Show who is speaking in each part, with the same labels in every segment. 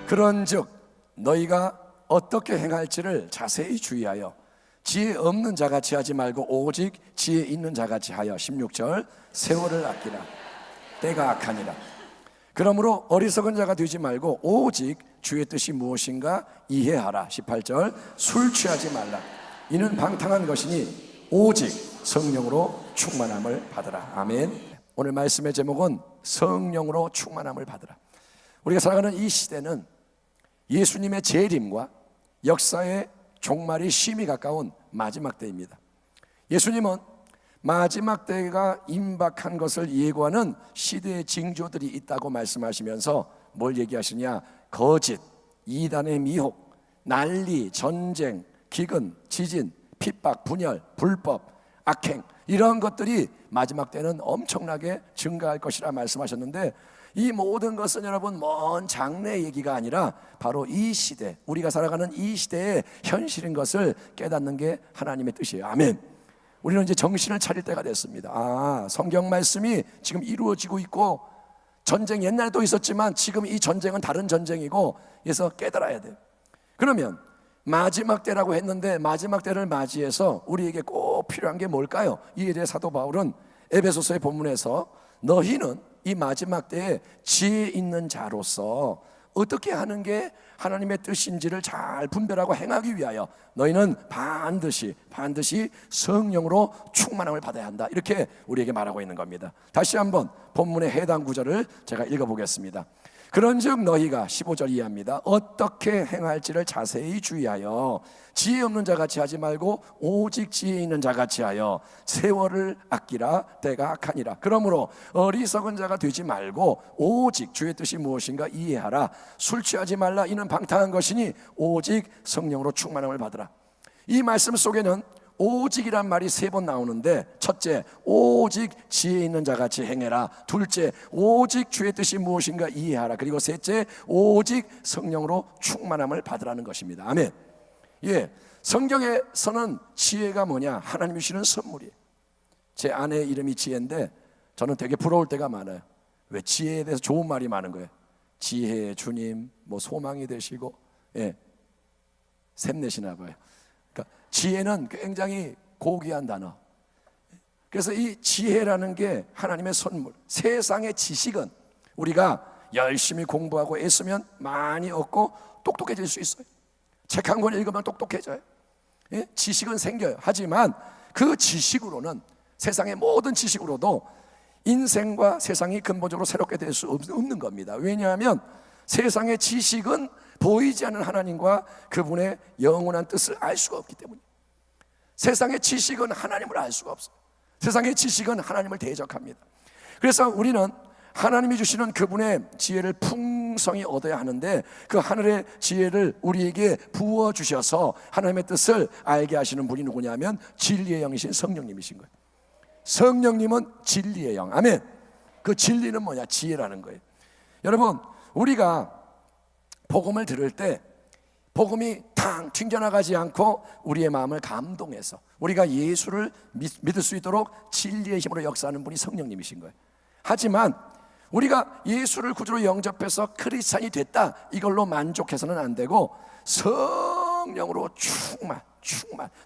Speaker 1: 그런즉 너희가 어떻게 행할지를 자세히 주의하여 지혜 없는 자같이 하지 말고 오직 지혜 있는 자같이 하여 16절 세월을 아끼라. 때가 악하니라. 그러므로 어리석은 자가 되지 말고 오직 주의 뜻이 무엇인가 이해하라. 18절 술 취하지 말라. 이는 방탕한 것이니 오직 성령으로 충만함을 받으라. 아멘. 오늘 말씀의 제목은 성령으로 충만함을 받으라. 우리가 살아가는 이 시대는 예수님의 재림과 역사의 종말이 심히 가까운 마지막 때입니다. 예수님은 마지막 때가 임박한 것을 예고하는 시대의 징조들이 있다고 말씀하시면서 뭘 얘기하시냐? 거짓, 이단의 미혹, 난리, 전쟁, 기근, 지진, 핍박, 분열, 불법, 악행, 이런 것들이 마지막 때는 엄청나게 증가할 것이라 말씀하셨는데, 이 모든 것은 여러분 먼 장래의 얘기가 아니라 바로 이 시대, 우리가 살아가는 이 시대의 현실인 것을 깨닫는 게 하나님의 뜻이에요. 아멘. 우리는 이제 정신을 차릴 때가 됐습니다. 성경 말씀이 지금 이루어지고 있고, 전쟁 옛날에도 있었지만 지금 이 전쟁은 다른 전쟁이고, 그래서 깨달아야 돼요. 그러면 마지막 때라고 했는데 마지막 때를 맞이해서 우리에게 꼭 필요한 게 뭘까요? 이에 대해 사도 바울은 에베소서의 본문에서 너희는 이 마지막 때에 지혜 있는 자로서 어떻게 하는 게 하나님의 뜻인지를 잘 분별하고 행하기 위하여 너희는 반드시 성령으로 충만함을 받아야 한다, 이렇게 우리에게 말하고 있는 겁니다. 다시 한번 본문의 해당 구절을 제가 읽어보겠습니다. 그런즉 너희가 15절 이해합니다. 어떻게 행할지를 자세히 주의하여 지혜 없는 자같이 하지 말고 오직 지혜 있는 자같이 하여 세월을 아끼라. 때가 악하니라. 그러므로 어리석은 자가 되지 말고 오직 주의 뜻이 무엇인가 이해하라. 술 취하지 말라. 이는 방탕한 것이니 오직 성령으로 충만함을 받으라. 이 말씀 속에는 오직이란 말이 3번 나오는데, 첫째, 오직 지혜 있는 자같이 행해라. 둘째, 오직 주의 뜻이 무엇인가 이해하라. 그리고 셋째, 오직 성령으로 충만함을 받으라는 것입니다. 아멘. 예, 성경에서는 지혜가 뭐냐? 하나님이 주시는 선물이에요. 제 아내 이름이 지혜인데 저는 되게 부러울 때가 많아요. 왜? 지혜에 대해서 좋은 말이 많은 거예요. 지혜의 주님, 뭐 소망이 되시고, 샘내시나 봐요. 지혜는 굉장히 고귀한 단어. 그래서 이 지혜라는 게 하나님의 선물. 세상의 지식은 우리가 열심히 공부하고 애쓰면 많이 얻고 똑똑해질 수 있어요. 책 한 권 읽으면 똑똑해져요. 지식은 생겨요. 하지만 그 지식으로는, 세상의 모든 지식으로도 인생과 세상이 근본적으로 새롭게 될 수 없는 겁니다. 왜냐하면 세상의 지식은 보이지 않는 하나님과 그분의 영원한 뜻을 알 수가 없기 때문에. 세상의 지식은 하나님을 알 수가 없어요. 세상의 지식은 하나님을 대적합니다. 그래서 우리는 하나님이 주시는 그분의 지혜를 풍성히 얻어야 하는데, 그 하늘의 지혜를 우리에게 부어주셔서 하나님의 뜻을 알게 하시는 분이 누구냐면 진리의 영이신 성령님이신 거예요. 성령님은 진리의 영. 아멘. 그 진리는 뭐냐? 지혜라는 거예요. 여러분, 우리가 복음을 들을 때 복음이 탕 튕겨나가지 않고 우리의 마음을 감동해서 우리가 예수를 믿을 수 있도록 진리의 힘으로 역사하는 분이 성령님이신 거예요. 하지만 우리가 예수를 구주로 영접해서 크리스찬이 됐다, 이걸로 만족해서는 안 되고 성령으로 충만,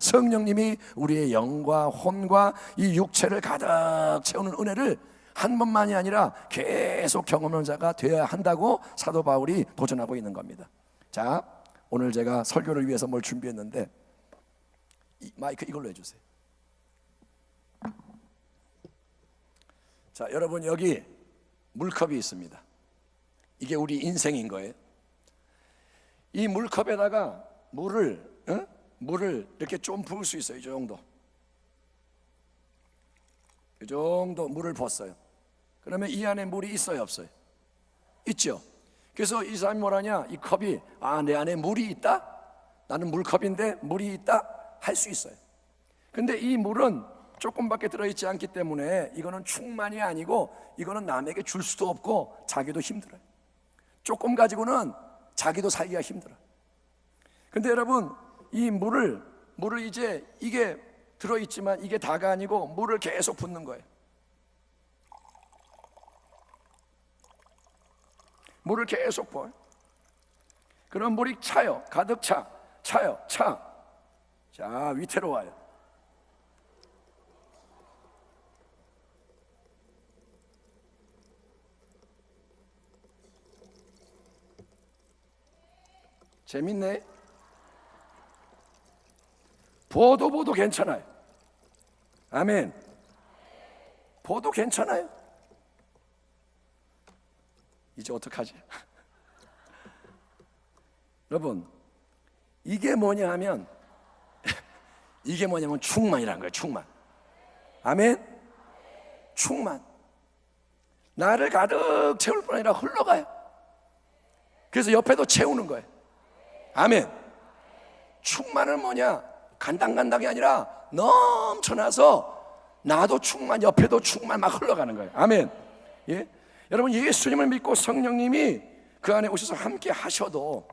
Speaker 1: 성령님이 우리의 영과 혼과 이 육체를 가득 채우는 은혜를 한 번만이 아니라 계속 경험하는 자가 되어야 한다고 사도 바울이 도전하고 있는 겁니다. 자, 오늘 제가 설교를 위해서 뭘 준비했는데, 마이크 이걸로 해주세요. 자, 여러분, 여기 물컵이 있습니다. 이게 우리 인생인 거예요. 이 물컵에다가 물을 이렇게 좀 부을 수 있어요. 이 정도 물을 부었어요. 그러면 이 안에 물이 있어요, 없어요? 있죠. 그래서 이 사람이 뭐라냐? 이 컵이, 내 안에 물이 있다? 나는 물컵인데 물이 있다? 할 수 있어요. 근데 이 물은 조금밖에 들어있지 않기 때문에 이거는 충만이 아니고, 이거는 남에게 줄 수도 없고 자기도 힘들어요. 조금 가지고는 자기도 살기가 힘들어요. 근데 여러분, 이 물을 이제 이게 들어있지만 이게 다가 아니고 물을 계속 붓는 거예요. 물을 계속 부어요. 그럼 물이 차요. 가득 차요. 자, 위태로워요. 재밌네. 보도 괜찮아요. 아멘. 보도 괜찮아요. 이제 어떡하지? 여러분, 이게 뭐냐 하면 이게 뭐냐면 충만이라는 거예요. 충만. 아멘. 충만. 나를 가득 채울 뿐 아니라 흘러가요. 그래서 옆에도 채우는 거예요. 아멘. 충만은 뭐냐? 간당간당이 아니라 넘쳐나서 나도 충만, 옆에도 충만 막 흘러가는 거예요. 아멘. 예? 여러분, 예수님을 믿고 성령님이 그 안에 오셔서 함께 하셔도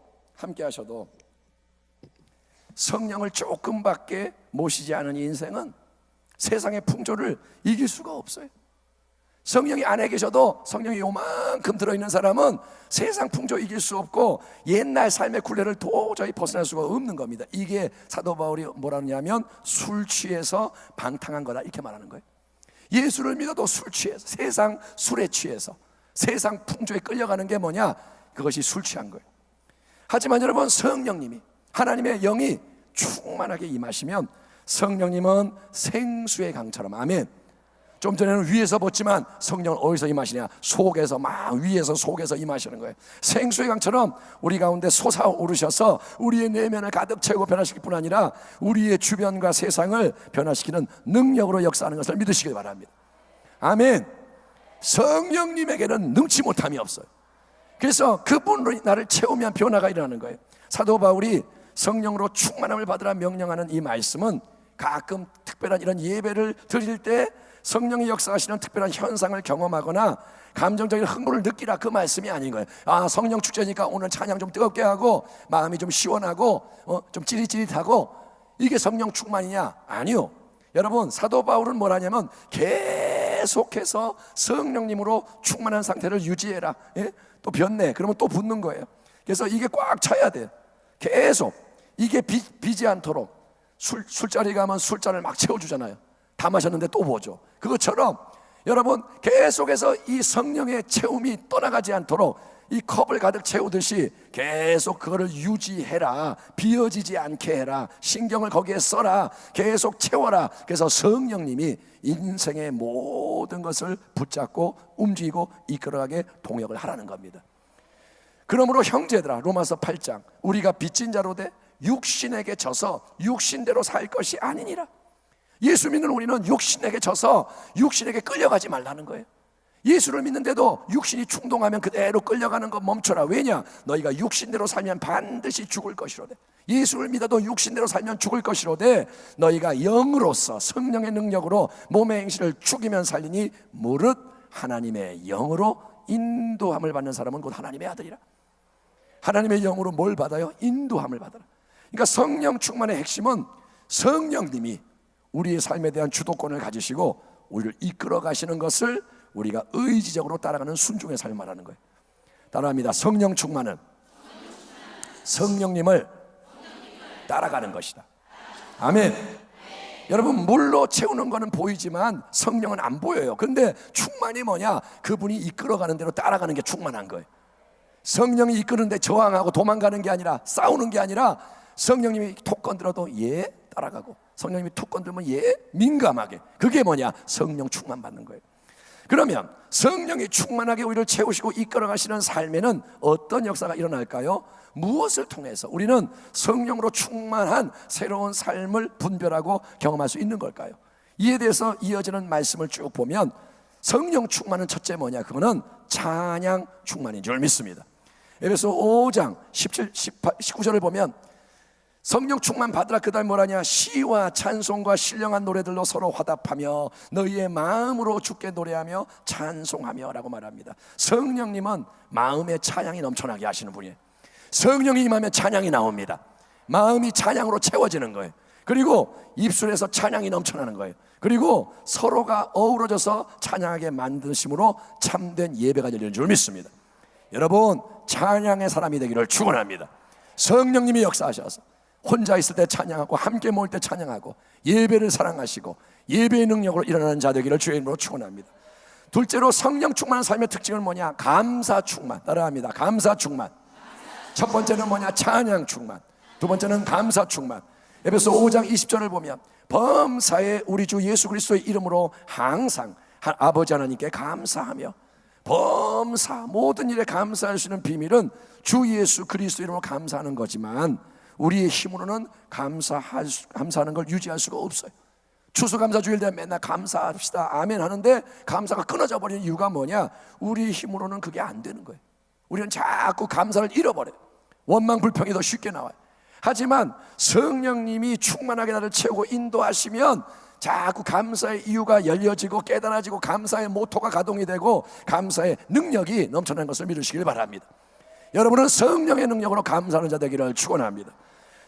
Speaker 1: 성령을 조금밖에 모시지 않은 인생은 세상의 풍조를 이길 수가 없어요. 성령이 안에 계셔도 성령이 요만큼 들어있는 사람은 세상 풍조 이길 수 없고 옛날 삶의 굴레를 도저히 벗어날 수가 없는 겁니다. 이게 사도 바울이 뭐라 하냐면 술 취해서 방탕한 거다 이렇게 말하는 거예요. 예수를 믿어도 술 취해서, 세상 술에 취해서, 세상 풍조에 끌려가는 게 뭐냐? 그것이 술 취한 거예요. 하지만 여러분, 성령님이, 하나님의 영이 충만하게 임하시면 성령님은 생수의 강처럼, 아멘. 좀 전에는 위에서 벗지만 성령은 어디서 임하시냐? 속에서, 막 위에서 속에서 임하시는 거예요. 생수의 강처럼 우리 가운데 솟아오르셔서 우리의 내면을 가득 채우고 변화시킬 뿐 아니라 우리의 주변과 세상을 변화시키는 능력으로 역사하는 것을 믿으시길 바랍니다. 아멘. 성령님에게는 능치 못함이 없어요. 그래서 그분으로 나를 채우면 변화가 일어나는 거예요. 사도 바울이 성령으로 충만함을 받으라 명령하는 이 말씀은 가끔 특별한 이런 예배를 드릴 때 성령이 역사하시는 특별한 현상을 경험하거나 감정적인 흥분을 느끼라, 그 말씀이 아닌 거예요. 아, 성령 축제니까 오늘 찬양 좀 뜨겁게 하고 마음이 좀 시원하고 좀 찌릿찌릿하고, 이게 성령 충만이냐? 아니요. 여러분, 사도 바울은 뭐라냐면 계속해서 성령님으로 충만한 상태를 유지해라. 예? 또 변내, 그러면 또 붙는 거예요. 그래서 이게 꽉 차야 돼요. 계속. 이게 비지 않도록. 술자리 가면 술잔을 막 채워주잖아요. 다 마셨는데 또 보죠. 그것처럼 여러분, 계속해서 이 성령의 채움이 떠나가지 않도록 이 컵을 가득 채우듯이 계속 그거를 유지해라. 비어지지 않게 해라. 신경을 거기에 써라. 계속 채워라. 그래서 성령님이 인생의 모든 것을 붙잡고 움직이고 이끌어가게 동역을 하라는 겁니다. 그러므로 형제들아, 로마서 8장, 우리가 빚진 자로 돼 육신에게 져서 육신대로 살 것이 아니니라. 예수 믿는 우리는 육신에게 져서 육신에게 끌려가지 말라는 거예요. 예수를 믿는데도 육신이 충동하면 그대로 끌려가는 거 멈춰라. 왜냐? 너희가 육신대로 살면 반드시 죽을 것이로되, 예수를 믿어도 육신대로 살면 죽을 것이로되 너희가 영으로서 성령의 능력으로 몸의 행실을 죽이면 살리니 무릇 하나님의 영으로 인도함을 받는 사람은 곧 하나님의 아들이라. 하나님의 영으로 뭘 받아요? 인도함을 받아라. 그러니까 성령 충만의 핵심은 성령님이 우리의 삶에 대한 주도권을 가지시고 우리를 이끌어 가시는 것을 우리가 의지적으로 따라가는 순종의 삶을 말하는 거예요. 따라합니다. 성령 충만은 성령님을 따라가는 것이다. 아멘. 여러분, 물로 채우는 거는 보이지만 성령은 안 보여요. 그런데 충만이 뭐냐? 그분이 이끌어가는 대로 따라가는 게 충만한 거예요. 성령이 이끄는데 저항하고 도망가는 게 아니라, 싸우는 게 아니라, 성령님이 톡 건드려도 예 따라가고, 성령님이 톡 건드리면 예 민감하게. 그게 뭐냐? 성령 충만 받는 거예요. 그러면 성령이 충만하게 우리를 채우시고 이끌어가시는 삶에는 어떤 역사가 일어날까요? 무엇을 통해서 우리는 성령으로 충만한 새로운 삶을 분별하고 경험할 수 있는 걸까요? 이에 대해서 이어지는 말씀을 쭉 보면 성령 충만은 첫째 뭐냐? 그거는 찬양 충만인 줄 믿습니다. 에베소 5장 17, 18, 19절을 보면 성령 충만 받으라. 그 다음 뭐라냐? 시와 찬송과 신령한 노래들로 서로 화답하며 너희의 마음으로 주께 노래하며 찬송하며 라고 말합니다. 성령님은 마음의 찬양이 넘쳐나게 하시는 분이에요. 성령이 임하면 찬양이 나옵니다. 마음이 찬양으로 채워지는 거예요. 그리고 입술에서 찬양이 넘쳐나는 거예요. 그리고 서로가 어우러져서 찬양하게 만드심으로 참된 예배가 열리는 줄 믿습니다. 여러분, 찬양의 사람이 되기를 축원합니다. 성령님이 역사하셔서 혼자 있을 때 찬양하고 함께 모일 때 찬양하고 예배를 사랑하시고 예배의 능력으로 일어나는 자 되기를 주의 이름으로 축원합니다. 둘째로 성령 충만한 삶의 특징은 뭐냐? 감사 충만. 따라합니다. 감사 충만. 첫 번째는 뭐냐? 찬양 충만. 두 번째는 감사 충만. 에베소 5장 20절을 보면 범사에 우리 주 예수 그리스도의 이름으로 항상 아버지 하나님께 감사하며, 범사 모든 일에 감사할 수 있는 비밀은 주 예수 그리스도 이름으로 감사하는 거지만 우리의 힘으로는 감사하는 걸 유지할 수가 없어요. 추수감사주일 때 맨날 감사합시다 아멘 하는데 감사가 끊어져 버리는 이유가 뭐냐? 우리 힘으로는 그게 안 되는 거예요. 우리는 자꾸 감사를 잃어버려요. 원망 불평이 더 쉽게 나와요. 하지만 성령님이 충만하게 나를 채우고 인도하시면 자꾸 감사의 이유가 열려지고 깨달아지고 감사의 모토가 가동이 되고 감사의 능력이 넘쳐나는 것을 믿으시길 바랍니다. 여러분은 성령의 능력으로 감사하는 자 되기를 축원합니다.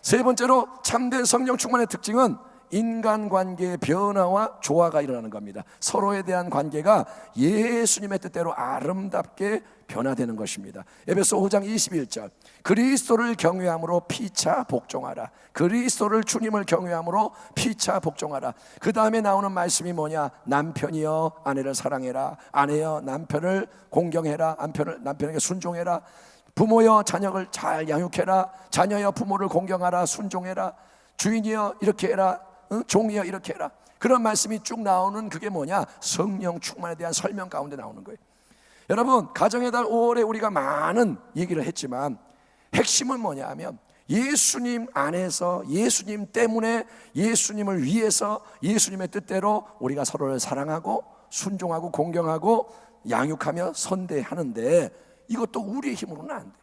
Speaker 1: 세 번째로 참된 성령 충만의 특징은 인간관계의 변화와 조화가 일어나는 겁니다. 서로에 대한 관계가 예수님의 뜻대로 아름답게 변화되는 것입니다. 에베소 5장 21절 그리스도를 경외함으로 피차 복종하라. 그리스도를 주님을 경외함으로 피차 복종하라. 그 다음에 나오는 말씀이 뭐냐? 남편이여 아내를 사랑해라. 아내여 남편을 공경해라. 남편에게 순종해라. 부모여 자녀를 잘 양육해라. 자녀여 부모를 공경하라. 순종해라. 주인이여 이렇게 해라. 종이여 이렇게 해라. 그런 말씀이 쭉 나오는 그게 뭐냐? 성령 충만에 대한 설명 가운데 나오는 거예요. 여러분, 가정의 달 5월에 우리가 많은 얘기를 했지만 핵심은 뭐냐 하면 예수님 안에서, 예수님 때문에, 예수님을 위해서, 예수님의 뜻대로 우리가 서로를 사랑하고 순종하고 공경하고 양육하며 선대하는데 이것도 우리의 힘으로는 안 돼.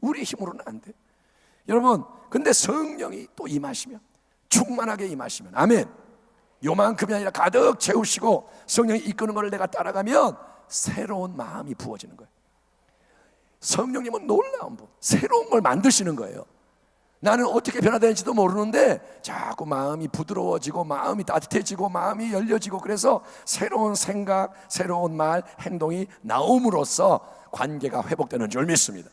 Speaker 1: 우리의 힘으로는 안 돼. 여러분, 근데 성령이 또 임하시면, 충만하게 임하시면, 아멘, 요만큼이 아니라 가득 채우시고 성령이 이끄는 것을 내가 따라가면 새로운 마음이 부어지는 거예요. 성령님은 놀라운 분, 새로운 걸 만드시는 거예요. 나는 어떻게 변화되는지도 모르는데 자꾸 마음이 부드러워지고 마음이 따뜻해지고 마음이 열려지고, 그래서 새로운 생각, 새로운 말, 행동이 나옴으로써 관계가 회복되는 줄 믿습니다.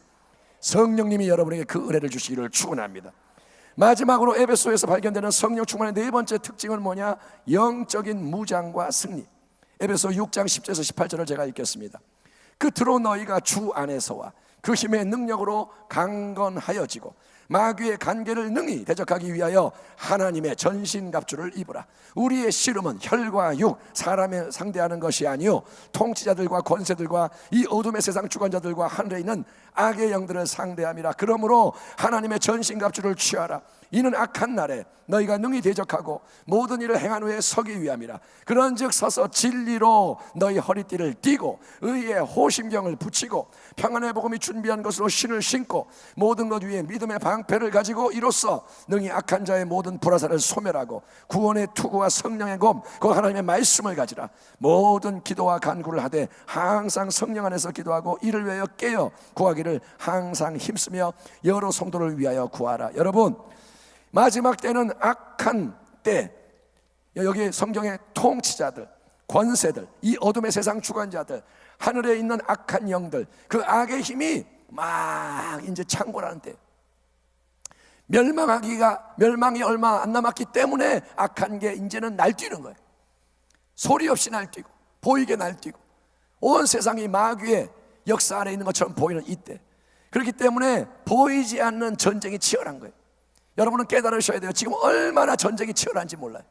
Speaker 1: 성령님이 여러분에게 그 은혜를 주시기를 축원합니다. 마지막으로 에베소에서 발견되는 성령 충만의 네 번째 특징은 뭐냐? 영적인 무장과 승리. 에베소 6장 10절에서 18절을 제가 읽겠습니다. 끝으로 너희가 주 안에서와 그 힘의 능력으로 강건하여지고 마귀의 간계를 능히 대적하기 위하여 하나님의 전신갑주를 입으라. 우리의 씨름은 혈과 육, 사람을 상대하는 것이 아니요 통치자들과 권세들과 이 어둠의 세상 주관자들과 하늘에 있는 악의 영들을 상대함이라. 그러므로 하나님의 전신갑주를 취하라. 이는 악한 날에 너희가 능히 대적하고 모든 일을 행한 후에 서기 위함이라. 그런즉 서서 진리로 너희 허리띠를 띠고 의의 호심경을 붙이고 평안의 복음이 준비한 것으로 신을 신고 모든 것 위에 믿음의 방패를 가지고 이로써 능히 악한 자의 모든 불화살을 소멸하고 구원의 투구와 성령의 검 그 하나님의 말씀을 가지라. 모든 기도와 간구를 하되 항상 성령 안에서 기도하고 이를 위하여 깨어 구하기를 항상 힘쓰며 여러 성도를 위하여 구하라. 여러분, 마지막 때는 악한 때, 여기 성경의 통치자들, 권세들, 이 어둠의 세상 주관자들, 하늘에 있는 악한 영들, 그 악의 힘이 막 이제 창궐하는 때, 멸망이 얼마 안 남았기 때문에 악한 게 이제는 날뛰는 거예요. 소리 없이 날뛰고 보이게 날뛰고 온 세상이 마귀의 역사 안에 있는 것처럼 보이는 이때, 그렇기 때문에 보이지 않는 전쟁이 치열한 거예요. 여러분은 깨달으셔야 돼요. 지금 얼마나 전쟁이 치열한지 몰라요.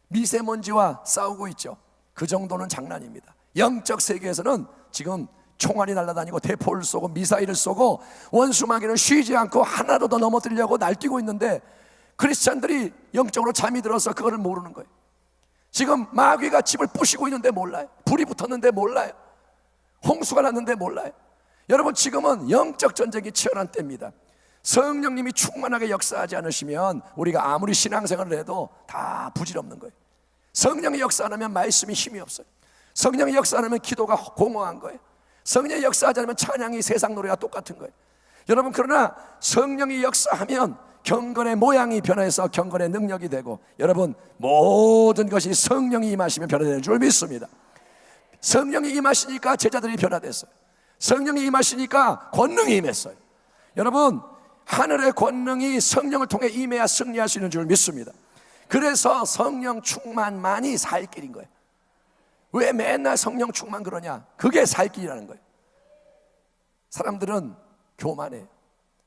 Speaker 1: 미세먼지와 싸우고 있죠. 그 정도는 장난입니다. 영적 세계에서는 지금 총알이 날아다니고 대포를 쏘고 미사일을 쏘고 원수마귀는 쉬지 않고 하나도 더 넘어뜨리려고 날뛰고 있는데 크리스찬들이 영적으로 잠이 들어서 그거를 모르는 거예요. 지금 마귀가 집을 부시고 있는데 몰라요. 불이 붙었는데 몰라요. 홍수가 났는데 몰라요. 여러분, 지금은 영적 전쟁이 치열한 때입니다. 성령님이 충만하게 역사하지 않으시면 우리가 아무리 신앙생활을 해도 다 부질없는 거예요. 성령이 역사 안 하면 말씀이 힘이 없어요. 성령이 역사 안 하면 기도가 공허한 거예요. 성령이 역사하지 않으면 찬양이 세상 노래와 똑같은 거예요. 여러분, 그러나 성령이 역사하면 경건의 모양이 변해서 경건의 능력이 되고, 여러분, 모든 것이 성령이 임하시면 변화되는 줄 믿습니다. 성령이 임하시니까 제자들이 변화됐어요. 성령이 임하시니까 권능이 임했어요. 여러분, 하늘의 권능이 성령을 통해 임해야 승리할 수 있는 줄 믿습니다. 그래서 성령 충만만이 살 길인 거예요. 왜 맨날 성령 충만 그러냐? 그게 살 길이라는 거예요. 사람들은 교만해요.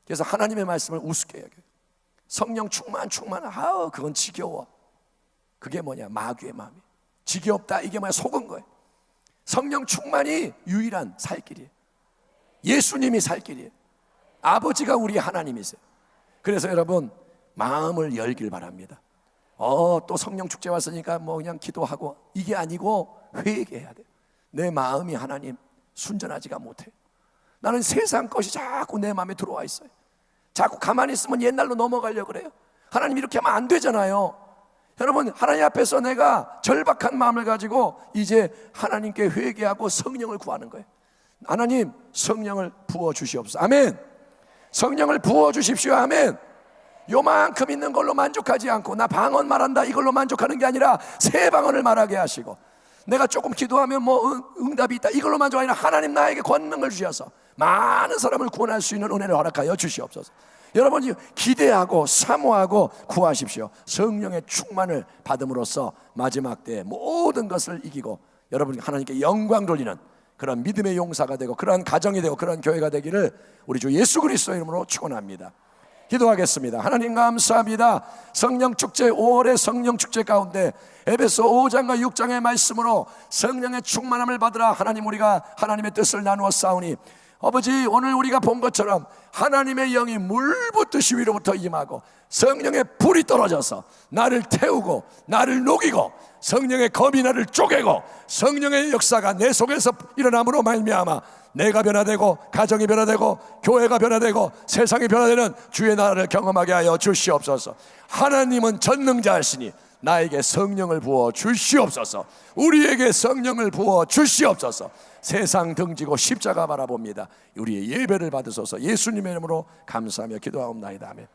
Speaker 1: 그래서 하나님의 말씀을 우습게 여겨요. 성령 충만, 그건 지겨워. 그게 뭐냐? 마귀의 마음이에요. 지겹다, 이게 뭐야? 속은 거예요. 성령 충만이 유일한 살 길이에요. 예수님이 살 길이에요. 아버지가 우리 하나님이세요. 그래서 여러분, 마음을 열길 바랍니다. 또 성령 축제 왔으니까 뭐 그냥 기도하고, 이게 아니고 회개해야 돼요. 내 마음이 하나님 순전하지가 못해. 나는 세상 것이 자꾸 내 마음에 들어와 있어요. 자꾸 가만히 있으면 옛날로 넘어가려고 그래요. 하나님 이렇게 하면 안 되잖아요. 여러분, 하나님 앞에서 내가 절박한 마음을 가지고 이제 하나님께 회개하고 성령을 구하는 거예요. 하나님, 성령을 부어주시옵소서. 아멘. 성령을 부어주십시오. 아멘. 요만큼 있는 걸로 만족하지 않고, 나 방언 말한다 이걸로 만족하는 게 아니라 새 방언을 말하게 하시고, 내가 조금 기도하면 뭐 응답이 있다 이걸로 만족하는 게 아니라 하나님 나에게 권능을 주셔서 많은 사람을 구원할 수 있는 은혜를 허락하여 주시옵소서. 여러분이 기대하고 사모하고 구하십시오. 성령의 충만을 받음으로써 마지막 때에 모든 것을 이기고 여러분이 하나님께 영광 돌리는 그런 믿음의 용사가 되고, 그러한 가정이 되고, 그러한 교회가 되기를 우리 주 예수 그리스도의 이름으로 축원합니다. 기도하겠습니다. 하나님 감사합니다. 성령축제, 5월의 성령축제 가운데 에베소 5장과 6장의 말씀으로 성령의 충만함을 받으라. 하나님, 우리가 하나님의 뜻을 나누어 싸우니, 아버지, 오늘 우리가 본 것처럼 하나님의 영이 물 붓듯이 위로부터 임하고 성령의 불이 떨어져서 나를 태우고 나를 녹이고 성령의 검이 나를 쪼개고 성령의 역사가 내 속에서 일어남으로 말미암아 내가 변화되고 가정이 변화되고 교회가 변화되고 세상이 변화되는 주의 나라를 경험하게 하여 주시옵소서. 하나님은 전능자이시니 나에게 성령을 부어 주시옵소서. 우리에게 성령을 부어 주시옵소서. 세상 등지고 십자가 바라봅니다. 우리의 예배를 받으소서. 예수님의 이름으로 감사하며 기도하옵나이다. 아멘.